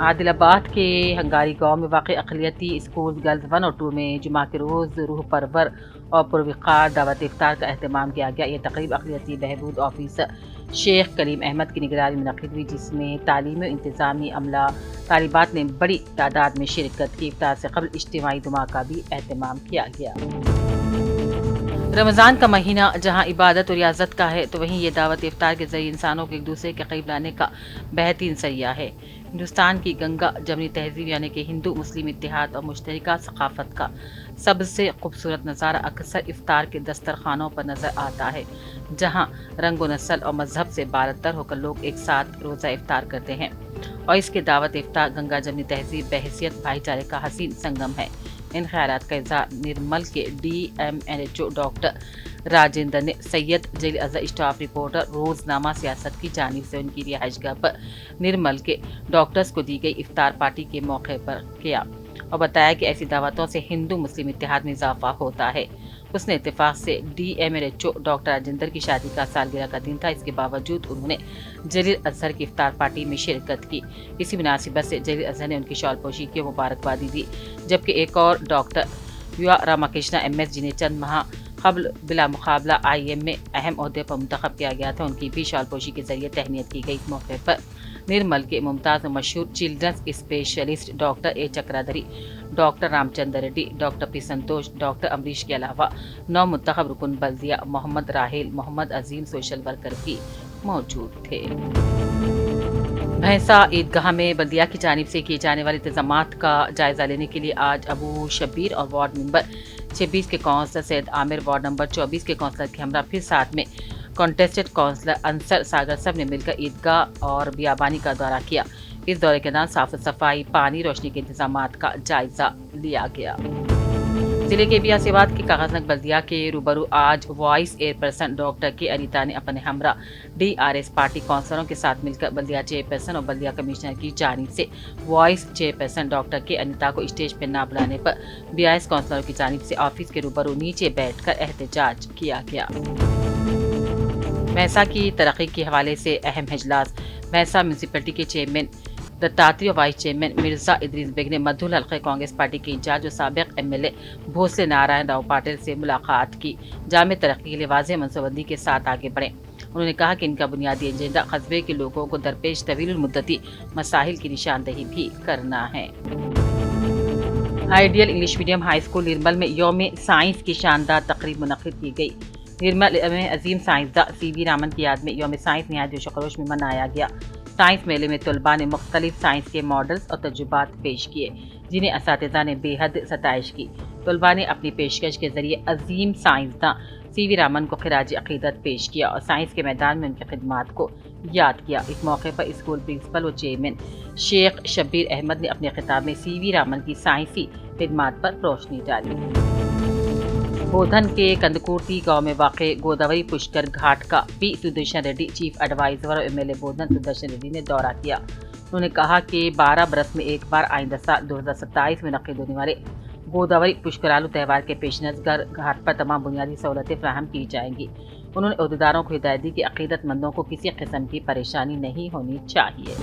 عادل آباد کے ہنگاری گاؤں میں واقع اقلیتی اسکول گرلز 1 اور 2 میں جمعہ کے روز روح پرور اور پروقار دعوت افطار کا اہتمام کیا گیا۔ یہ تقریب اقلیتی بہبود آفیسر شیخ کلیم احمد کی نگرانی میں منعقد ہوئی، جس میں تعلیمی و انتظامی عملہ طالبات نے بڑی تعداد میں شرکت کی۔ افطار سے قبل اجتماعی دعا کا بھی اہتمام کیا گیا۔ رمضان کا مہینہ جہاں عبادت و ریاضت کا ہے، تو وہیں یہ دعوت افطار کے ذریعے انسانوں کو ایک دوسرے کے قریب لانے کا بہترین ذریعہ ہے۔ ہندوستان کی گنگا جمنی تہذیب یعنی کہ ہندو مسلم اتحاد اور مشترکہ ثقافت کا سب سے خوبصورت نظارہ اکثر افطار کے دسترخوانوں پر نظر آتا ہے، جہاں رنگ و نسل اور مذہب سے بالاتر ہو کر لوگ ایک ساتھ روزہ افطار کرتے ہیں، اور اس کے دعوت افطار گنگا جمنی تہذیب بحیثیت بھائی چارے کا حسین سنگم ہے۔ ان خیالات کا اظہار نرمل کے DMNHO ڈاکٹر راجندر نے سید جلیل اظہر اسٹاف رپورٹر روزنامہ سیاست کی جانب سے ان کی رہائش گاہ پر نرمل کے ڈاکٹرز کو دی گئی افطار پارٹی کے موقع پر کیا، اور بتایا کہ ایسی دعوتوں سے ہندو مسلم اتحاد میں اضافہ ہوتا ہے۔ اس نے اتفاق سے DMNHO ڈاکٹر راجندر کی شادی کا سالگرہ کا دن تھا، اس کے باوجود انہوں نے جلیل اظہر کی افطار پارٹی میں شرکت کی۔ اسی مناسبت سے جلیل اظہر نے ان کی شال پوشی کی مبارکبادی دی، جبکہ ایک اور ڈاکٹر یو راماکرشنا MS جنہیں چند ماہ قبل بلا مقابلہ IIM میں اہم عہدے پر منتخب کیا گیا تھا، ان کی بھی شال پوشی کے ذریعے تہنیت کی گئی۔ اس موقع پر نرمل کے ممتاز و مشہور children's specialist doctor A Chakradhari, doctor Ram Chandra Reddy, doctor P Santosh, doctor Amresh کے علاوہ 9 منتخب رکن بلدیہ محمد راحیل، محمد عظیم سوشل ورکر بھی موجود تھے۔ بھینسہ عیدگاہ میں بلدیہ کی جانب سے کیے جانے والے انتظامات کا جائزہ لینے کے لیے آج ابو شبیر اور وارڈ نمبر 26 کے کونسلر سید عامر، وارڈ نمبر 24 کے کونسلر کے ہمراہ پھر ساتھ میں کانٹیسٹڈ کونسلر انصر ساگر سب نے مل کر عیدگاہ اور بیابانی کا دورہ کیا۔ اس دورے کے دوران صاف صفائی، پانی، روشنی کے انتظامات کا جائزہ لیا گیا۔ ضلع کے بیاسیوات کی کاغذنگ بلدیہ کے روبرو آج وائس ایئر پرسن ڈاکٹر کے انیتا نے اپنے ہمراہ DRS پارٹی کونسلروں کے ساتھ مل کر بلدیہ چیئر پرسن اور بلدیہ کمشنر کی جانب سے وائس چیئر پرسن ڈاکٹر کے انیتا کو اسٹیج پر نہ بلانے پر 22 کونسلروں کی جانب سے آفس کے روبرو نیچے بیٹھ کر احتجاج کیا گیا۔ بھینسہ کی ترقی کے حوالے سے اہم اجلاس۔ بھینسہ میونسپلٹی کے چیئرمین دتاتریہ اور وائس چیئرمین مرزا ادریس بیگ نے مدھول حلقے کانگریس پارٹی کے انچارج اور سابق MLA بھوسلے نارائن راؤ پاٹل سے ملاقات کی۔ جامع ترقی کے لیے واضح منصوبہ بندی کے ساتھ آگے بڑھیں۔ انہوں نے کہا کہ ان کا بنیادی ایجنڈا قصبے کے لوگوں کو درپیش طویل المدتی مسائل کی نشاندہی بھی کرنا ہے۔ Ideal English medium high school Nirmal میں یوم سائنس کی شاندار تقریب منعقد کی گئی۔ نرمل میں عظیم سائنسداں CV رامن کی یاد میں یوم سائنس نہایت جوش و خروش میں منایا گیا۔ سائنس میلے میں طلباء نے مختلف سائنس کے ماڈلز اور تجربات پیش کیے، جنہیں اساتذہ نے بے حد ستائش کی۔ طلباء نے اپنی پیشکش کے ذریعے عظیم سائنسداں CV رامن کو خراج عقیدت پیش کیا اور سائنس کے میدان میں ان کی خدمات کو یاد کیا۔ اس موقع پر اسکول پرنسپل و چیئرمین شیخ شبیر احمد نے اپنے خطاب میں CV رامن کی سائنسی خدمات پر روشنی ڈالی۔ بودھن کے کندکورتی گاؤں میں واقع گوداوری پشکر گھاٹ کا P Sudarshan ready chief adviser اور MLA بودھن سدرشن ریڈی نے دورہ کیا۔ انہوں نے کہا کہ 12 برس میں ایک بار آئندہ سال 2027 میں منعقد ہونے والے گوداوری پشکرالو تہوار کے پیش نظر گھاٹ پر تمام بنیادی سہولتیں فراہم کی جائیں گی۔ انہوں نے عہدیداروں کو ہدایت دی کہ عقیدت مندوں کو کسی قسم کی پریشانی نہیں ہونی چاہیے۔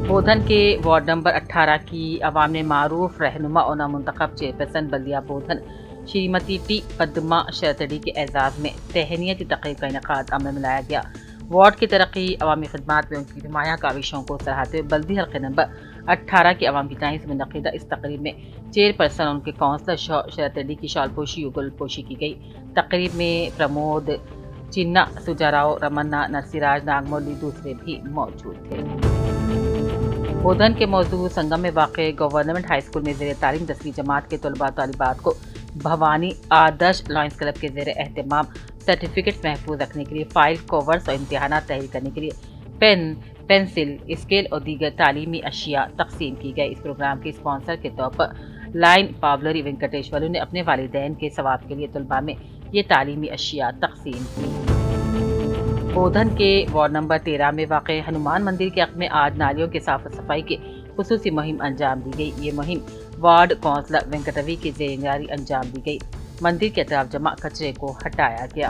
بودھن کے وارڈ نمبر 18 کی عوام نے معروف رہنما اور نامنتخب چیئرپرسن بلدیہ بودھن شریمتی T پدما شرتڈی کے اعزاز میں تہنیتی تقریب کا انعقاد عمل میں لایا گیا۔ وارڈ کی ترقی، عوامی خدمات میں ان کی نمایاں کاوشوں کو سراہتے ہوئے بلدی حلقے نمبر 18 کی عوام کی جانب سے منعقدہ اس تقریب میں چیئرپرسن اور ان کے کونسلر شرتڈی کی شال پوشی و گل پوشی کی گئی۔ تقریب میں پرمود چنا، سجاراؤ رمنا، نرسیراج ناگمولی دوسرے بھی موجود تھے۔ بودھن کے موضوع سنگم میں واقع گورنمنٹ ہائی اسکول میں زیر تعلیم 10ویں جماعت کے طلباء طالبات کو بھوانی آدرش لائنز کلب کے زیر اہتمام سرٹیفکیٹس محفوظ رکھنے کے لیے فائل کورز اور امتحانات تحریر کرنے کے لیے پین، پنسل، اسکیل اور دیگر تعلیمی اشیاء تقسیم کی گئی۔ اس پروگرام کے اسپانسر کے طور پر لائن پاولری وینکٹیشورلو نے اپنے والدین کے ثواب کے لیے طلباء میں یہ تعلیمی اشیاء تقسیم کی۔ بودھن کے وارڈ نمبر 13 میں واقع ہنومان مندر کے حق میں آج نالیوں کی صاف صفائی کی خصوصی مہم انجام دی گئی۔ یہ مہم وارڈ کونسلر وینکٹوی کی زیر نگرانی انجام دی گئی۔ مندر کے اطراف جمع کچرے کو ہٹایا گیا۔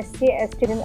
SC/ST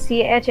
CH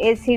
AC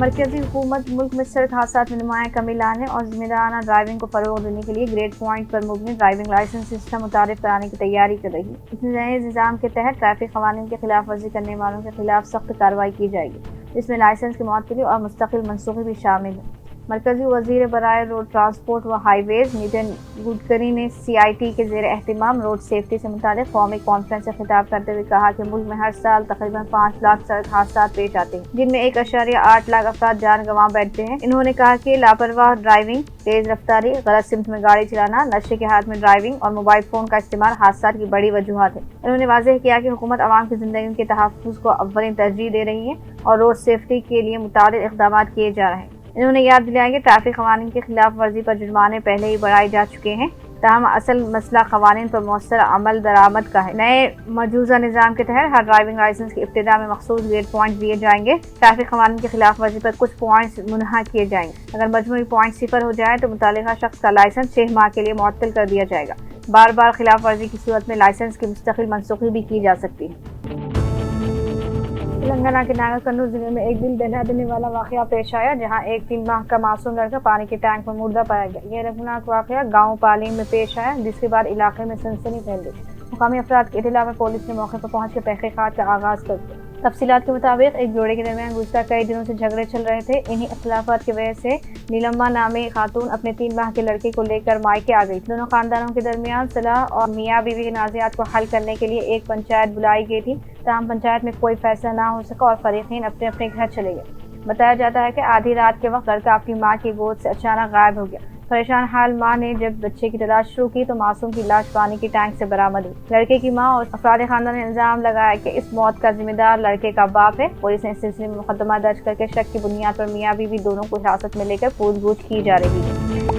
مرکزی حکومت ملک میں سڑک حادثات میں نمایاں کمی لانے اور ذمہ دارانہ ڈرائیونگ کو فروغ دینے کے لیے گریڈ پوائنٹ پر مبنی ڈرائیونگ لائسنس سسٹم متعارف کرانے کی تیاری کر رہی ہے۔ اس نئے نظام کے تحت ٹریفک قوانین کی خلاف ورزی کرنے والوں کے خلاف سخت کارروائی کی جائے گی، جس میں لائسنس کی معطلی اور مستقل منسوخی بھی شامل ہے۔ مرکزی وزیر برائے روڈ ٹرانسپورٹ و ہائی ویز نتن گڈکری نے CIT کے زیر اہتمام روڈ سیفٹی سے متعلق قومی کانفرنس سے خطاب کرتے ہوئے کہا کہ ملک میں ہر سال تقریباً 5 لاکھ سڑک حادثات پیش آتے ہیں، جن میں 1.8 لاکھ افراد جان گنوا بیٹھتے ہیں۔ انہوں نے کہا کہ لاپرواہ ڈرائیونگ، تیز رفتاری، غلط سمت میں گاڑی چلانا، نشے کے حالت میں ڈرائیونگ اور موبائل فون کا استعمال حادثات کی بڑی وجوہات ہیں۔ انہوں نے واضح کیا کہ حکومت عوام کی زندگی کے تحفظ کو اولین ترجیح دے رہی ہے اور روڈ سیفٹی کے لیے متعدد اقدامات کیے جا رہے ہیں۔ انہوں نے یاد دلایا کہ ٹریفک قوانین کی خلاف ورزی پر جرمانے پہلے ہی بڑھائے جا چکے ہیں، تاہم اصل مسئلہ قوانین پر مؤثر عمل درآمد کا ہے۔ نئے مجوزہ نظام کے تحت ہر ڈرائیونگ لائسنس کی ابتدا میں مخصوص گریڈ پوائنٹ دیے جائیں گے۔ ٹریفک قوانین کی خلاف ورزی پر کچھ پوائنٹس منہا کیے جائیں گے۔ اگر مجموعی پوائنٹ 0 ہو جائے تو متعلقہ شخص کا لائسنس 6 ماہ کے لیے معطل کر دیا جائے گا۔ بار بار خلاف ورزی کی صورت میں لائسنس کی مستقل منسوخی بھی کی جا سکتی ہے۔ تلنگانہ کے ناگر کرنول ضلع میں ایک دل دہلا دینے والا واقعہ پیش آیا، جہاں ایک 3 ماہ کا معصوم لڑکا پانی کے ٹینک میں مردہ پایا گیا۔ یہ رنگناک واقعہ گاؤں پالیم میں پیش آیا، جس کے بعد علاقے میں سنسنی پھیل گئی۔ مقامی افراد کی اطلاع میں پولیس نے موقع پر پہنچ کر تحقیقات کا آغاز کر دیا۔ تفصیلات کے مطابق ایک جوڑے کے درمیان گزشتہ کئی دنوں سے جھگڑے چل رہے تھے۔ انہی اختلافات کی وجہ سے نیلمبا نامی خاتون اپنے 3 ماہ کے لڑکے کو لے کر مائکے آ گئی۔ دونوں خاندانوں کے درمیان صلح اور میاں بیوی کے تنازعات کو حل کرنے کے لیے ایک پنچایت بلائی گئی تھی، تاہم پنچایت میں کوئی فیصلہ نہ ہو سکا اور فریقین اپنے اپنے گھر چلے گئے۔ بتایا جاتا ہے کہ آدھی رات کے وقت لڑکا اپنی ماں کی گود سے اچانک غائب ہو گیا۔ پریشان حال ماں نے جب بچے کی تلاش شروع کی تو معصوم کی لاش پانی کی ٹینک سے برآمد ہوئی۔ لڑکے کی ماں اور افراد خاندان نے الزام لگایا کہ اس موت کا ذمہ دار لڑکے کا باپ ہے۔ پولیس نے اس سلسلے میں مقدمہ درج کر کے شک کی بنیاد پر میاں بیوی دونوں کو حراست میں لے کر پوچھ گچھ کی جا رہی ہے۔